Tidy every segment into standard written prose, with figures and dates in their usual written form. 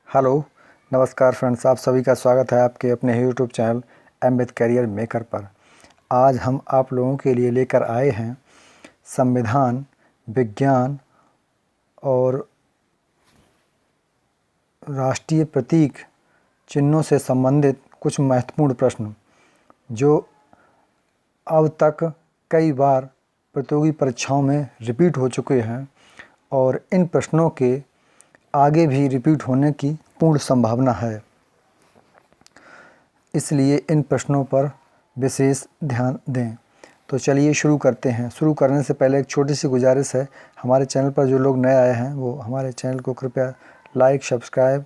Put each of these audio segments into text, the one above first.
Hello, नमस्कार friends. आप सभी का स्वागत है आपके अपने YouTube channel M with career maker पर। आज हम आप लोगों के लिए लेकर आए हैं संविधान, विज्ञान और राष्ट्रीय प्रतीक चिन्हों से संबंधित कुछ महत्वपूर्ण प्रश्न जो अब तक कई बार प्रतियोगी परीक्षाओं में रिपीट हो चुके हैं और इन प्रश्नों के आगे भी रिपीट होने की पूर्ण संभावना है। इसलिए इन प्रश्नों पर विशेष ध्यान दें। तो चलिए शुरू करते हैं। शुरू करने से पहले एक छोटी सी गुजारिश है, हमारे चैनल पर जो लोग नए आए हैं वो हमारे चैनल को कृपया लाइक, सब्सक्राइब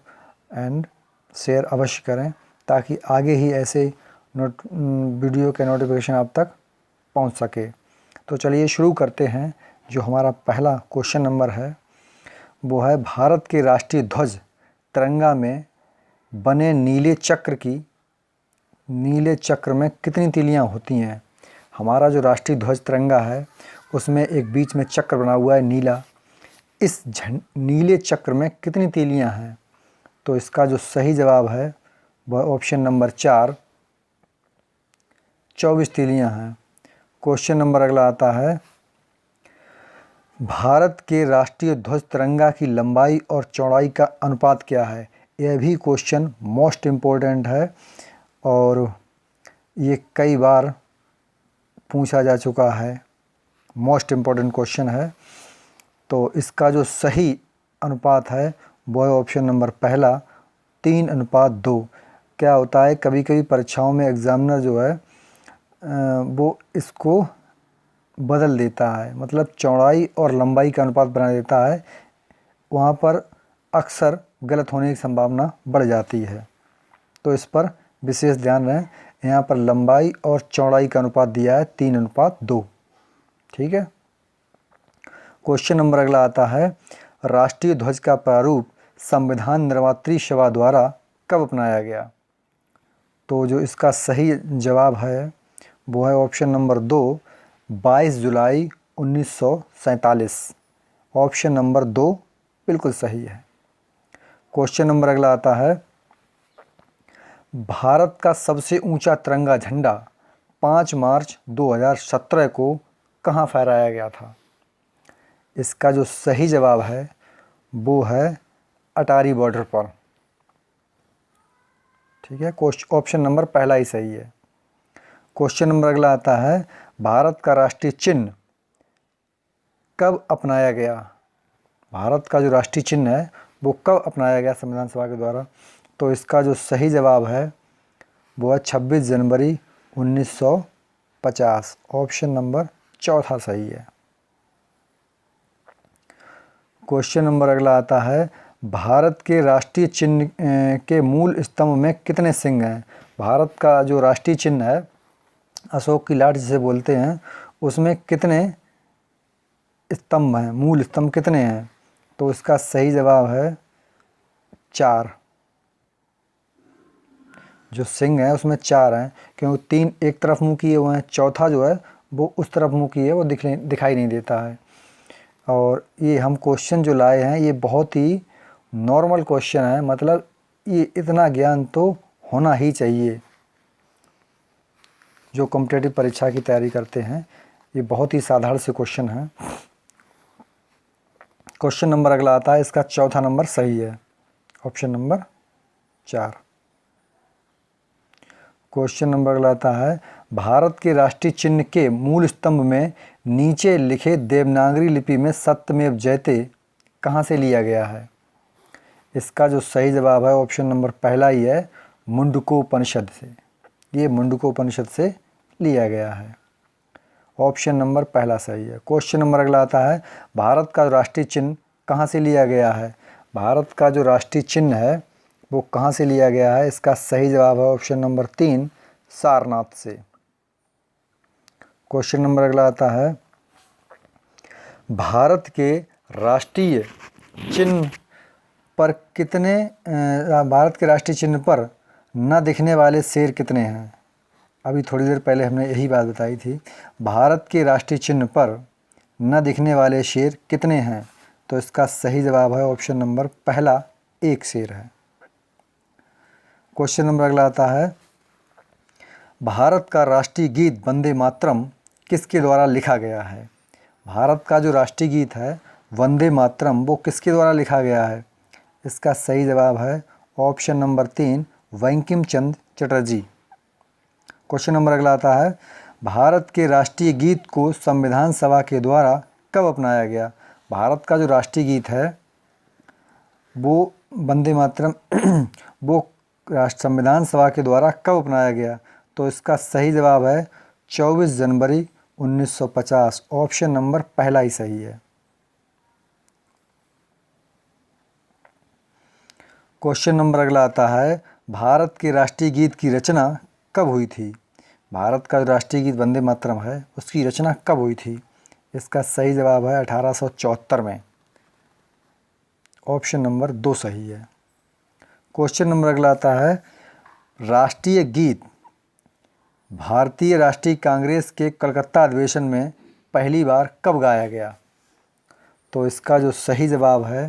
एंड शेयर अवश्य करें ताकि आगे ही ऐसे वीडियो के नोटिफिकेशन आप तक पहुंच सके। तो चलिए शुरू करते हैं। जो हमारा पहला क्वेश्चन नंबर है वो है, भारत के राष्ट्रीय ध्वज तिरंगा में बने नीले चक्र में कितनी तीलियां होती हैं। हमारा जो राष्ट्रीय ध्वज तिरंगा है उसमें एक बीच में चक्र बना हुआ है नीला। इस नीले चक्र में कितनी तीलियां हैं? तो इसका जो सही जवाब है वह ऑप्शन नंबर 4, 24 तीलियां हैं। क्वेश्चन नंबर अगला आता है, भारत के राष्ट्रीय ध्वज तिरंगा की लंबाई और चौड़ाई का अनुपात क्या है? यह भी क्वेश्चन मोस्ट इम्पोर्टेंट है और ये कई बार पूछा जा चुका है। मोस्ट इम्पोर्टेंट क्वेश्चन है। तो इसका जो सही अनुपात है वो है ऑप्शन नंबर पहला, 3:2। क्या होता है, कभी कभी परीक्षाओं में एग्ज़ामिनर जो है वो इसको बदल देता है, मतलब चौड़ाई और लंबाई का अनुपात बना देता है। वहाँ पर अक्सर गलत होने की संभावना बढ़ जाती है। तो इस पर विशेष ध्यान रहे। यहाँ पर लंबाई और चौड़ाई का अनुपात दिया है 3:2। ठीक है। क्वेश्चन नंबर अगला आता है, राष्ट्रीय ध्वज का प्रारूप संविधान निर्मात्री सभा द्वारा कब अपनाया गया? तो जो इसका सही जवाब है वो है ऑप्शन नंबर 2, 22 जुलाई 1947। ऑप्शन नंबर 2 बिल्कुल सही है। क्वेश्चन नंबर अगला आता है, भारत का सबसे ऊंचा तिरंगा झंडा 5 मार्च 2017 को कहाँ फहराया गया था? इसका जो सही जवाब है वो है अटारी बॉर्डर पर। ठीक है, ऑप्शन नंबर पहला ही सही है। क्वेश्चन नंबर अगला आता है, भारत का राष्ट्रीय चिन्ह कब अपनाया गया? भारत का जो राष्ट्रीय चिन्ह है वो कब अपनाया गया संविधान सभा के द्वारा? तो इसका जो सही जवाब है वो है 26 जनवरी 1950। ऑप्शन नंबर चौथा सही है। क्वेश्चन नंबर अगला आता है, भारत के राष्ट्रीय चिन्ह के मूल स्तंभ में कितने सिंह हैं? भारत का जो राष्ट्रीय चिन्ह है, अशोक की लाट जिसे बोलते हैं, उसमें कितने स्तंभ हैं, मूल स्तंभ कितने हैं? तो इसका सही जवाब है 4। जो सिंह है उसमें 4 हैं, क्योंकि 3 एक तरफ मुँह किए हुए हैं, चौथा जो है वो उस तरफ मुँह किए, वो दिखाई नहीं देता है। और ये हम क्वेश्चन जो लाए हैं ये बहुत ही नॉर्मल क्वेश्चन है, मतलब ये इतना ज्ञान तो होना ही चाहिए। जो कॉम्पिटिटिव परीक्षा की तैयारी करते हैं ये बहुत ही साधारण से क्वेश्चन है। क्वेश्चन नंबर अगला आता है, इसका चौथा नंबर सही है, ऑप्शन नंबर 4। क्वेश्चन नंबर अगला आता है, भारत के राष्ट्रीय चिन्ह के मूल स्तंभ में नीचे लिखे देवनागरी लिपि में सत्यमेव जयते कहाँ से लिया गया है? इसका जो सही जवाब है ऑप्शन नंबर पहला ही है, मुंडकोपनिषद से। ये मुंडकोपनिषद से लिया गया है। ऑप्शन नंबर पहला सही है। क्वेश्चन नंबर अगला आता है, भारत का राष्ट्रीय चिन्ह कहाँ से लिया गया है? भारत का जो राष्ट्रीय चिन्ह है वो कहाँ से लिया गया है? इसका सही जवाब है ऑप्शन नंबर 3, सारनाथ से। क्वेश्चन नंबर अगला आता है, भारत के राष्ट्रीय चिन्ह पर भारत के राष्ट्रीय चिन्ह पर न दिखने वाले शेर कितने हैं? अभी थोड़ी देर पहले हमने यही बात बताई थी। भारत के राष्ट्रीय चिन्ह पर न दिखने वाले शेर कितने हैं? तो इसका सही जवाब है ऑप्शन नंबर पहला, 1 शेर है। क्वेश्चन नंबर अगला आता है, भारत का राष्ट्रीय गीत वंदे मातरम किसके द्वारा लिखा गया है? भारत का जो राष्ट्रीय गीत है वंदे मातरम वो किसके द्वारा लिखा गया है? इसका सही जवाब है option number 3, Bankim Chandra Chatterjee. Question number अगला आता है, भारत के राष्ट्रीय गीत को संविधान सभा के द्वारा कब अपनाया गया? भारत का जो राष्ट्रीय गीत है वो वंदे मातरम वो संविधान सभा के द्वारा कब अपनाया गया? तो इसका सही जवाब है 24 जनवरी 1950। ऑप्शन नंबर पहला ही सही है। क्वेश्चन नंबर अगला आता है, भारत के राष्ट्रीय गीत की रचना कब हुई थी? भारत का जो राष्ट्रीय गीत वंदे मातरम है उसकी रचना कब हुई थी? इसका सही जवाब है 1874 में। ऑप्शन नंबर 2 सही है। क्वेश्चन नंबर अगला आता है, राष्ट्रीय गीत भारतीय राष्ट्रीय कांग्रेस के कलकत्ता अधिवेशन में पहली बार कब गाया गया? तो इसका जो सही जवाब है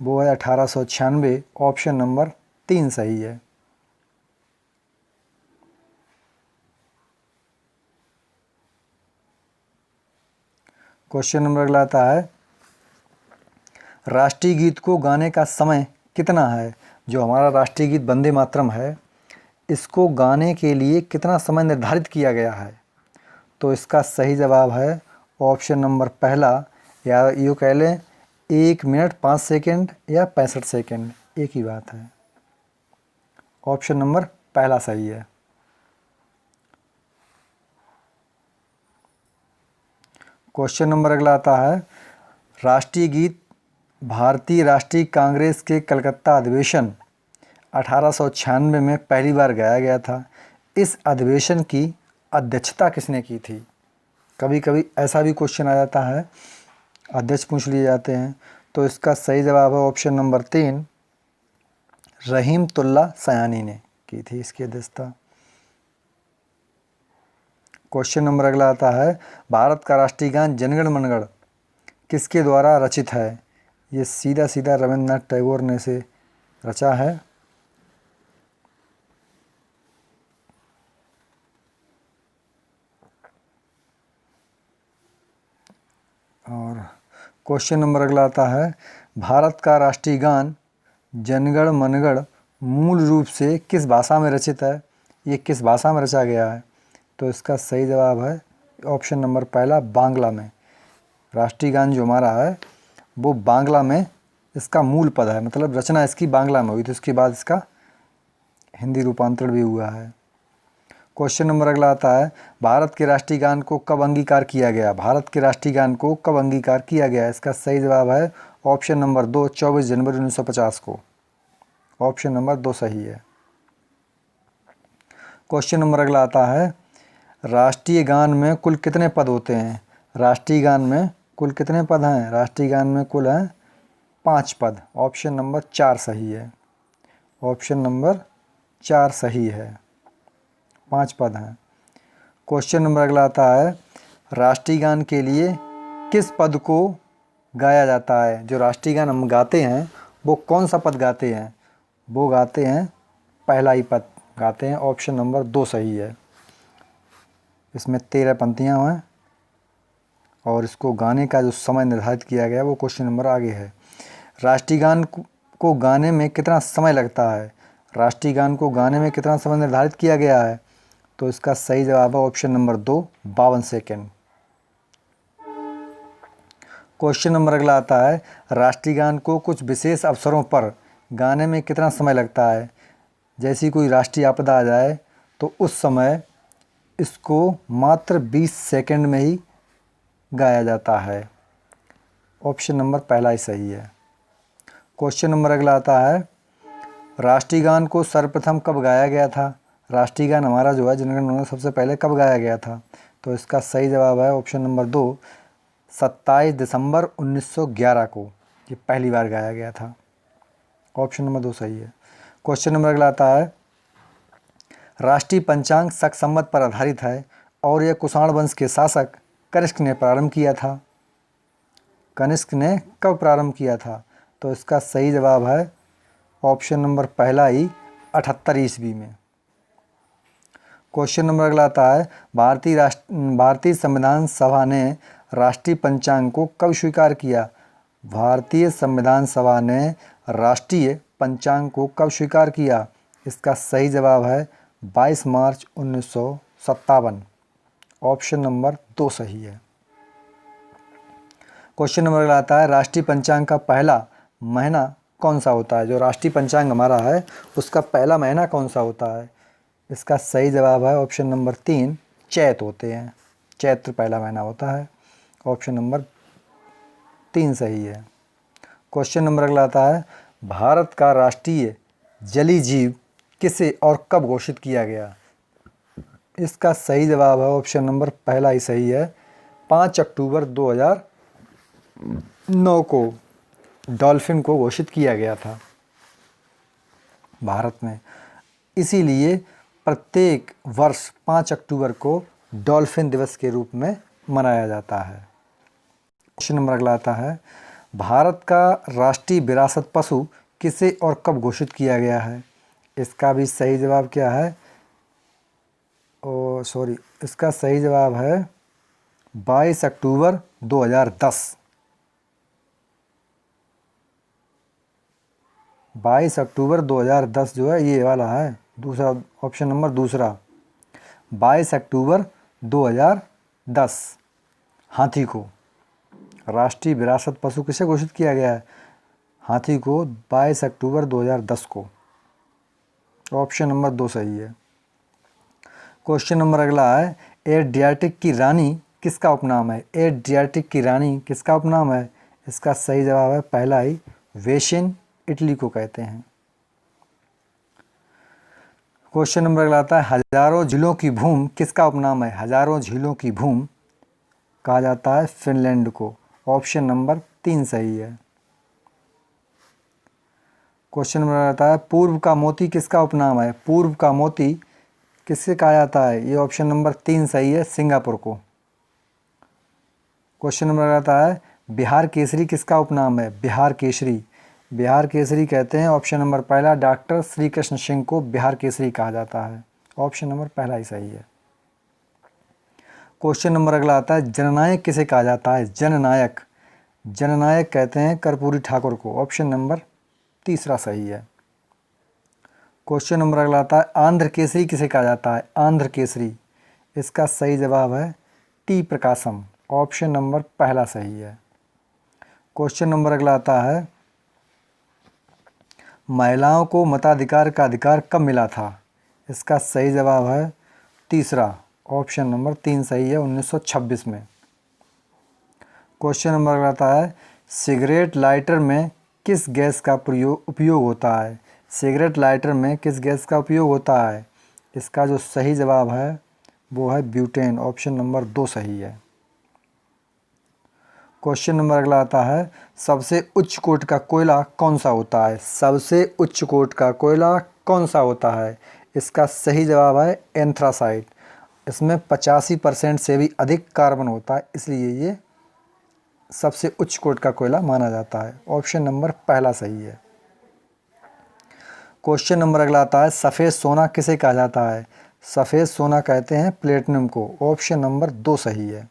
वो है 1896। ऑप्शन नंबर 3 सही है। क्वेश्चन नंबर अगला आता है, राष्ट्रीय गीत को गाने का समय कितना है? जो हमारा राष्ट्रीय गीत वंदे मातरम है इसको गाने के लिए कितना समय निर्धारित किया गया है? तो इसका सही जवाब है ऑप्शन नंबर पहला, या यूँ कह लें 1 मिनट 5 सेकंड या 65 सेकंड, एक ही बात है। ऑप्शन नंबर पहला सही है। क्वेश्चन नंबर अगला आता है, राष्ट्रीय गीत भारतीय राष्ट्रीय कांग्रेस के कलकत्ता अधिवेशन 1896 में पहली बार गाया गया था। इस अधिवेशन की अध्यक्षता किसने की थी? कभी कभी ऐसा भी क्वेश्चन आ जाता है, अध्यक्ष पूछ लिए जाते हैं। तो इसका सही जवाब है ऑप्शन नंबर 3, रहीमतुल्लाह सयानी ने की थी इसकी अध्यक्षता। क्वेश्चन नंबर अगला आता है, भारत का राष्ट्रीय गान जनगण मनगढ़ किसके द्वारा रचित है? ये सीधा सीधा रविंद्रनाथ टैगोर ने से रचा है। और क्वेश्चन नंबर अगला आता है, भारत का राष्ट्रीय गान जनगण मनगढ़ मूल रूप से किस भाषा में रचित है? ये किस भाषा में रचा गया है? तो इसका सही जवाब है ऑप्शन नंबर पहला, बांग्ला में। राष्ट्रीय गान जो हमारा है वो बांग्ला में इसका मूल पद है, मतलब रचना इसकी बांग्ला में हुई थी, उसके बाद इसका हिंदी रूपांतरण भी हुआ है। क्वेश्चन नंबर अगला आता है, भारत के राष्ट्रीय गान को कब अंगीकार किया गया? भारत के राष्ट्रीय गान को कब अंगीकार किया गया? इसका सही जवाब है ऑप्शन नंबर 2, 24 जनवरी 1950 को। ऑप्शन नंबर 2 सही है। क्वेश्चन नंबर अगला आता है, राष्ट्रीय गान में कुल कितने पद होते हैं? राष्ट्रीय गान में कुल कितने पद हैं? राष्ट्रीय गान में कुल हैं 5 पद। ऑप्शन नंबर 4 सही है। ऑप्शन नंबर 4 सही है, 5 पद हैं। क्वेश्चन नंबर अगला आता है, राष्ट्रीय गान के लिए किस पद को गाया जाता है? जो राष्ट्रीय गान हम गाते हैं वो कौन सा पद गाते हैं? वो गाते हैं पहला ही पद गाते हैं। ऑप्शन नंबर 2 सही है। इसमें 13 पंक्तियाँ हैं और इसको गाने का जो समय निर्धारित किया गया वो क्वेश्चन नंबर आगे है। राष्ट्रीय गान को गाने में कितना समय लगता है? राष्ट्रीय गान को गाने में कितना समय निर्धारित किया गया है? तो इसका सही जवाब है option number 2, 52 second. Question number अगला आता है, राष्ट्रीय गान को कुछ विशेष अवसरों पर गाने में कितना समय लगता है? जैसी कोई राष्ट्रीय आपदा आ जाए तो उस समय इसको मात्र 20 सेकंड में ही गाया जाता है। ऑप्शन नंबर पहला ही सही है। क्वेश्चन नंबर अगला आता है, राष्ट्रीय गान को सर्वप्रथम कब गाया गया था? राष्ट्रीय गान हमारा जो है जनगण मन सबसे पहले कब गाया गया था? तो इसका सही जवाब है ऑप्शन नंबर 2, 27 दिसंबर 1911 को ये पहली बार गाया गया था। ऑप्शन नंबर 2 सही है। क्वेश्चन नंबर अगला आता है, राष्ट्रीय पंचांग शक संवत पर आधारित है और यह कुषाण वंश के शासक कनिष्क ने प्रारंभ किया था। कनिष्क ने कब प्रारंभ किया था? तो इसका सही जवाब है ऑप्शन नंबर पहला ही 1878 ईस्वी में। क्वेश्चन नंबर अगला आता है, भारतीय संविधान सभा ने राष्ट्रीय पंचांग को कब स्वीकार किया? भारतीय संविधान सभा ने राष्ट्रीय पंचांग को कब स्वीकार किया? इसका सही जवाब है 22 मार्च 1957। ऑप्शन नंबर 2 सही है। क्वेश्चन नंबर अगला आता है, राष्ट्रीय पंचांग का पहला महीना कौन सा होता है? जो राष्ट्रीय पंचांग हमारा है उसका पहला महीना कौन सा होता है? इसका सही जवाब है ऑप्शन नंबर 3 चैत होते हैं। चैत्र पहला महीना होता है। ऑप्शन नंबर 3 सही है। क्वेश्चन नंबर अगला आता है, भारत का राष्ट्रीय जलीय जीव किसे और कब घोषित किया गया? इसका सही जवाब है ऑप्शन नंबर पहला ही सही है। 5 अक्टूबर 2009 को डॉल्फिन को घोषित किया गया था भारत में। इसीलिए प्रत्येक वर्ष 5 अक्टूबर को डॉल्फिन दिवस के रूप में मनाया जाता है। क्वेश्चन नंबर अगला आता है, भारत का राष्ट्रीय विरासत पशु किसे और कब घोषित किया गया है? इसका भी सही जवाब क्या है? इसका सही जवाब है 22 अक्टूबर 2010। 22 अक्टूबर 2010 जो है ये वाला है दूसरा, ऑप्शन नंबर दूसरा। 22 अक्टूबर 2010 हाथी को राष्ट्रीय विरासत पशु किसे घोषित किया गया है? हाथी को 22 अक्टूबर 2010 को। ऑप्शन नंबर 2 सही है। क्वेश्चन नंबर अगला है, एड्रियाटिक की रानी किसका उपनाम है? एड्रियाटिक की रानी किसका उपनाम है? इसका सही जवाब है पहला ही, वेशिन इटली को कहते हैं। क्वेश्चन नंबर अगला आता है, हजारों झीलों की भूमि किसका उपनाम है? हजारों झीलों की भूमि कहा जाता है फिनलैंड को। ऑप्शन नंबर 3 सही है। क्वेश्चन नंबर आता है, पूर्व का मोती किसका उपनाम है? पूर्व का मोती किससे कहा जाता है? ये ऑप्शन नंबर 3 सही है, सिंगापुर को। क्वेश्चन नंबर आता है, बिहार केसरी किसका उपनाम है? बिहार केसरी, बिहार केसरी कहते हैं ऑप्शन नंबर पहला, डॉक्टर श्री कृष्ण सिंह को बिहार केसरी कहा जाता है। ऑप्शन नंबर पहला ही सही है। क्वेश्चन नंबर अगला आता है, जननायक किसे कहा जाता है? जननायक, जननायक कहते हैं कर्पूरी ठाकुर को। ऑप्शन नंबर तीसरा सही है। क्वेश्चन नंबर अगला आता है, आंध्र केसरी किसे कहा जाता है? आंध्र केसरी, इसका सही जवाब है टी प्रकाशम। ऑप्शन नंबर पहला सही है। क्वेश्चन नंबर अगला आता है, महिलाओं को मताधिकार का अधिकार कब मिला था? इसका सही जवाब है तीसरा, ऑप्शन नंबर 3 सही है, 1926 में। क्वेश्चन नंबर अगला आता है, सिगरेट लाइटर में किस गैस का उपयोग होता है? सिगरेट लाइटर में किस गैस का उपयोग होता है? इसका जो सही जवाब है वो है ब्यूटेन। ऑप्शन नंबर 2 सही है। क्वेश्चन नंबर अगला आता है, सबसे उच्च कोटि का कोयला कौन सा होता है? सबसे उच्च कोटि का कोयला कौन सा होता है? इसका सही जवाब है एंथ्रासाइट। इसमें 85% से भी अधिक कार्बन होता है, इसलिए ये सबसे उच्च कोटि का कोयला माना जाता है। ऑप्शन नंबर पहला सही है। क्वेश्चन नंबर अगला आता है, सफ़ेद सोना किसे कहा जाता है? सफ़ेद सोना कहते हैं प्लेटिनम को। ऑप्शन नंबर 2 सही है।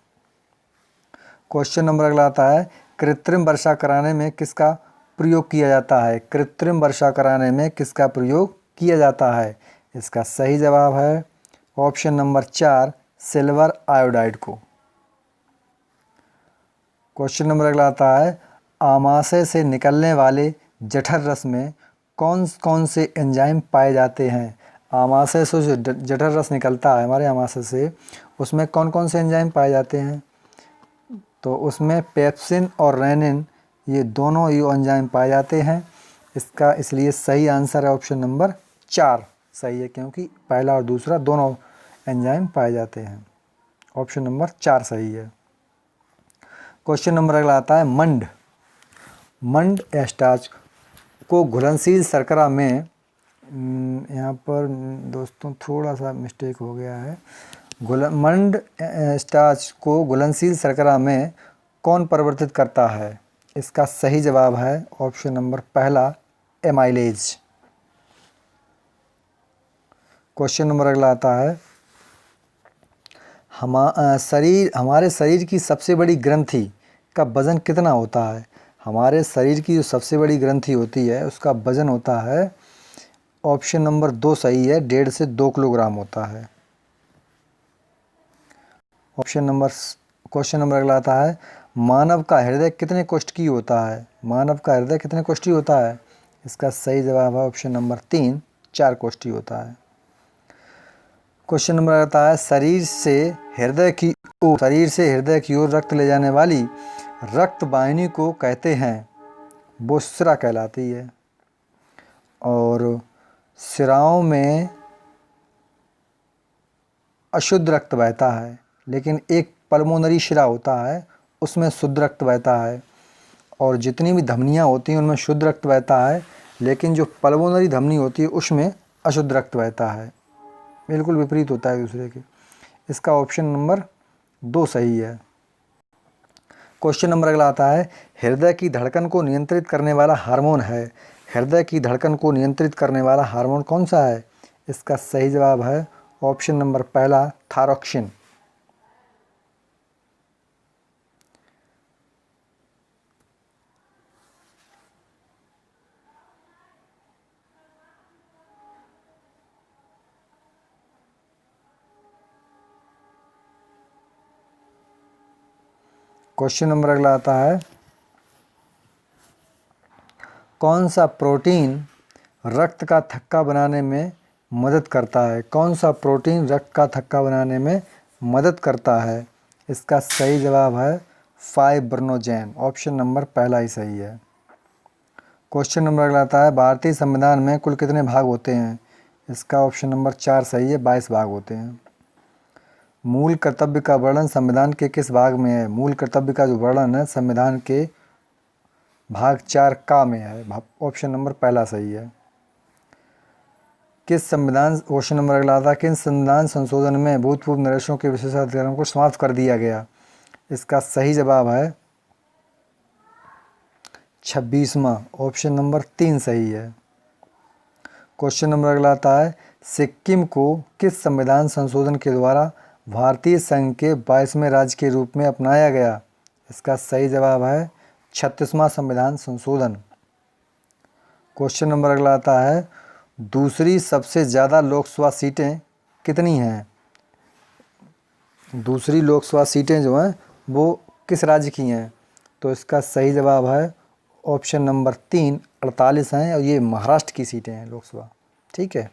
क्वेश्चन नंबर अगला आता है, कृत्रिम वर्षा कराने में किसका प्रयोग किया जाता है? कृत्रिम वर्षा कराने में किसका प्रयोग किया जाता है? इसका सही जवाब है ऑप्शन नंबर 4, सिल्वर आयोडाइड को। क्वेश्चन नंबर अगला आता है, आमाशय से निकलने वाले जठर रस में कौन कौन से एंजाइम पाए जाते हैं? आमाशय से जो जठर रस निकलता है हमारे आमाशय से, उसमें कौन कौन से एंजाइम पाए जाते हैं? तो उसमें पेप्सिन और रेनिन, ये दोनों ही एंजाइम पाए जाते हैं। इसका इसलिए सही आंसर है ऑप्शन नंबर 4 सही है, क्योंकि पहला और दूसरा दोनों एंजाइम पाए जाते हैं। ऑप्शन नंबर 4 सही है। क्वेश्चन नंबर अगला आता है, मंड स्टार्च को घुलनशील शर्करा में, यहाँ पर दोस्तों थोड़ा सा मिस्टेक हो गया है। मंड स्टार्च को घुलनशील शर्करा में कौन परिवर्तित करता है? इसका सही जवाब है ऑप्शन नंबर पहला, एमाइलेज। क्वेश्चन नंबर अगला आता है, हमारे शरीर की सबसे बड़ी ग्रंथि का वजन कितना होता है? हमारे शरीर की जो सबसे बड़ी ग्रंथि होती है उसका वजन होता है, ऑप्शन नंबर 2 सही है, 1.5 से 2 किलोग्राम होता है। क्वेश्चन नंबर अगला आता है, मानव का हृदय कितने कोष्ठकीय होता है? मानव का हृदय कितने कोष्ठीय होता है? इसका सही जवाब है ऑप्शन नंबर 3, 4 कोष्ठीय होता है। क्वेश्चन नंबर आता है, शरीर से हृदय की ओर रक्त ले जाने वाली रक्त वाहिनी को कहते हैं? वो सिरा कहलाती है। और सिराओं में अशुद्ध रक्त बहता है, लेकिन एक पल्मोनरी शिरा होता है उसमें शुद्ध रक्त बहता है। और जितनी भी धमनियाँ होती हैं उनमें शुद्ध रक्त बहता है, लेकिन जो पल्मोनरी धमनी होती है उसमें अशुद्ध रक्त बहता है। बिल्कुल विपरीत होता है दूसरे के। इसका ऑप्शन नंबर 2 सही है। क्वेश्चन नंबर अगला आता है, हृदय की धड़कन को नियंत्रित करने वाला हार्मोन है? हृदय की धड़कन को नियंत्रित करने वाला हार्मोन कौन सा है? इसका सही जवाब है ऑप्शन नंबर पहला, थायरोक्सिन। क्वेश्चन नंबर अगला आता है, कौन सा प्रोटीन रक्त का थक्का बनाने में मदद करता है? कौन सा प्रोटीन रक्त का थक्का बनाने में मदद करता है? इसका सही जवाब है फाइब्रिनोजेन, ऑप्शन नंबर पहला ही सही है। क्वेश्चन नंबर अगला आता है, भारतीय संविधान में कुल कितने भाग होते हैं? इसका ऑप्शन नंबर 4 सही है, 22 भाग होते हैं। मूल कर्तव्य का वर्णन संविधान के किस भाग में है? मूल कर्तव्य का जो वर्णन है संविधान के भाग 4 का में है, ऑप्शन नंबर पहला सही है। क्वेश्चन नंबर अगला आता है, किस संविधान संशोधन में भूतपूर्व नरेशों के विशेषाधिकारों को समाप्त कर दिया गया? इसका सही जवाब है 26वां, ऑप्शन नंबर 3 सही है। क्वेश्चन नंबर अगला आता है, सिक्किम को किस संविधान संशोधन के द्वारा भारतीय संघ के 22वें राज्य के रूप में अपनाया गया? इसका सही जवाब है 36वां संविधान संशोधन। क्वेश्चन नंबर अगला आता है, दूसरी सबसे ज़्यादा लोकसभा सीटें कितनी हैं? दूसरी लोकसभा सीटें जो हैं वो किस राज्य की हैं? तो इसका सही जवाब है ऑप्शन नंबर 3, 48 हैं, और ये महाराष्ट्र की सीटें हैं लोकसभा। ठीक है।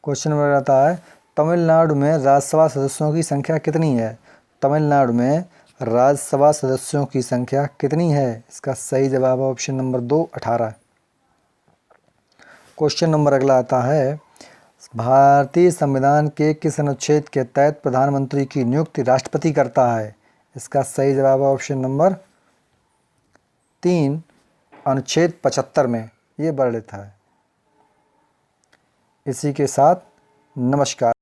क्वेश्चन नंबर आता है, तमिलनाडु में राज्यसभा सदस्यों की संख्या कितनी है? तमिलनाडु में राज्यसभा सदस्यों की संख्या कितनी है? इसका सही जवाब है ऑप्शन नंबर 2, 18। क्वेश्चन नंबर अगला आता है, भारतीय संविधान के किस अनुच्छेद के तहत प्रधानमंत्री की नियुक्ति राष्ट्रपति करता है? इसका सही जवाब है ऑप्शन नंबर 3, अनुच्छेद 75 में ये वर्णित है। इसी के साथ नमस्कार।